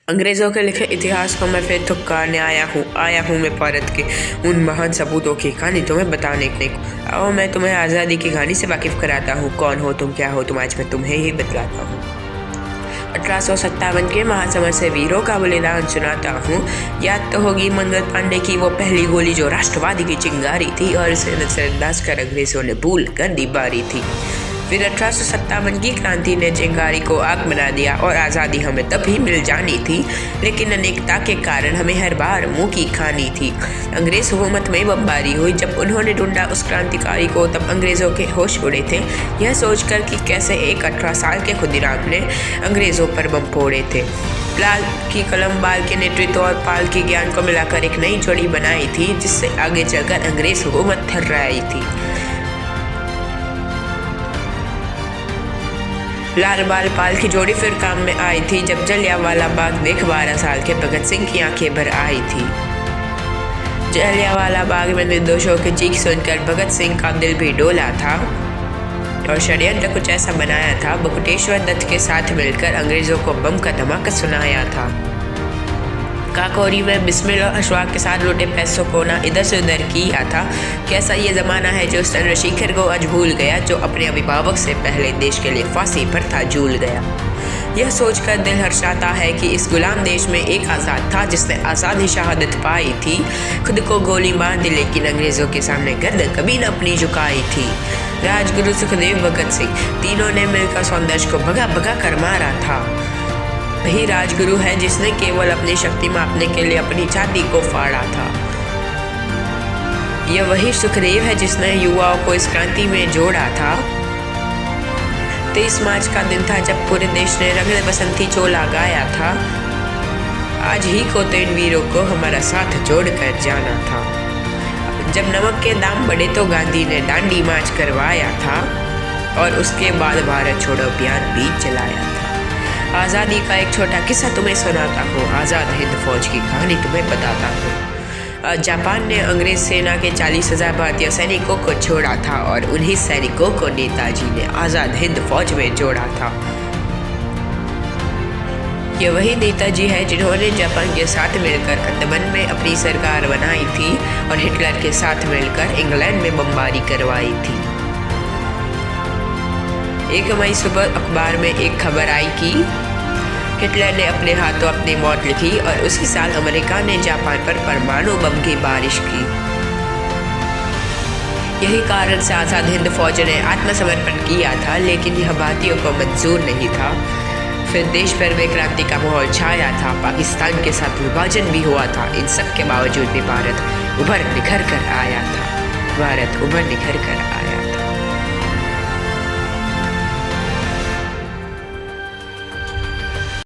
अंग्रेज़ों के लिखे इतिहास को मैं फिर थुपकारने आया हूँ मैं भारत के उन महान सपूतों की कहानी तुम्हें बताने को। आओ मैं तुम्हें आज़ादी की कहानी से वाकिफ़ कराता हूँ। कौन हो तुम, क्या हो तुम, आज मैं तुम्हें ही बतलाता हूँ। 1857 के महासमर से वीरों का बलिदान सुनाता हूँ। याद तो होगी मनगत पांडे की वो पहली गोली जो राष्ट्रवादी की चिंगारी थी और इसे नजरअंदाज कर अंग्रेज़ों ने भूल कर दी बारी थी। फिर 1857 की क्रांति ने चिंगारी को आग बना दिया और आज़ादी हमें तभी मिल जानी थी, लेकिन अनेकता के कारण हमें हर बार मुंह की खानी थी। अंग्रेज़ हुकूमत में बमबारी हुई। जब उन्होंने ढूंढा उस क्रांतिकारी को तब अंग्रेज़ों के होश उड़े थे, यह सोचकर कि कैसे एक 18 साल के खुदीराम ने अंग्रेज़ों पर बम फोड़े थे। लाल की कलम बाल के नेतृत्व और पाल के ज्ञान को मिलाकर एक नई जोड़ी बनाई थी, जिससे आगे चलकर अंग्रेज़ हुकूमत थर्राई थी। लाल बाल पाल की जोड़ी फिर काम में आई थी जब जलियांवाला बाग देख 12 साल के भगत सिंह की आंखें भर आई थी। जलियांवाला बाग में निर्दोषों की चीख सुनकर भगत सिंह का दिल भी डोला था और षड्यंत्र कुछ ऐसा बनाया था। बटुकेश्वर दत्त के साथ मिलकर अंग्रेज़ों को बम का धमाका सुनाया था। काकोरी में बिस्मिल और अशफाक के साथ लूटे पैसों को ना इधर से उधर किया था। कैसा ये ज़माना है जो चंद्रशेखर को आज भूल गया, जो अपने अभिभावक से पहले देश के लिए फांसी पर था झूल गया। यह सोचकर दिल हर्षाता है कि इस गुलाम देश में एक आज़ाद था जिसने आज़ादी शहादत पाई थी। खुद को गोली मार दी लेकिन अंग्रेज़ों के सामने गर्दन कभी न अपनी झुकाई थी। राजगुरु सुखदेव भगत सिंह तीनों ने मिलकर सौंदर्य को भगा भगा कर मारा था। वही राजगुरु है जिसने केवल अपनी शक्ति मापने के लिए अपनी छाती को फाड़ा था। यह वही सुखदेव है जिसने युवाओं को इस क्रांति में जोड़ा था। 23 मार्च का दिन था जब पूरे देश ने रंग बसंती चोला गाया था। आज ही को तो इन वीरों को हमारा साथ जोड़कर जाना था। जब नमक के दाम बढ़े तो गांधी ने दांडी मार्च करवाया था और उसके बाद भारत छोड़ो अभियान भी चलाया था। आज़ादी का एक छोटा किस्सा तुम्हें सुनाता हूँ। आज़ाद हिंद फौज की कहानी तुम्हें बताता हूँ। जापान ने अंग्रेज सेना के 40,000 भारतीय सैनिकों को छोड़ा था और उन्हीं सैनिकों को नेताजी ने आज़ाद हिंद फौज में जोड़ा था। ये वही नेताजी है जिन्होंने जापान के साथ मिलकर अंडमान में अपनी सरकार बनाई थी और हिटलर के साथ मिलकर इंग्लैंड में बमबारी करवाई थी। 1 मई सुबह अखबार में एक खबर आई कि हिटलर ने अपने हाथों अपनी मौत लिखी और उसी साल अमेरिका ने जापान पर परमाणु बम की बारिश की। यही कारण से आज़ाद हिंद फौज ने आत्मसमर्पण किया था, लेकिन यह भारतीयों को मंजूर नहीं था। फिर देश भर में क्रांति का माहौल छाया था। पाकिस्तान के साथ विभाजन भी हुआ था। इन सब के बावजूद भी भारत उभर निखर कर आया था।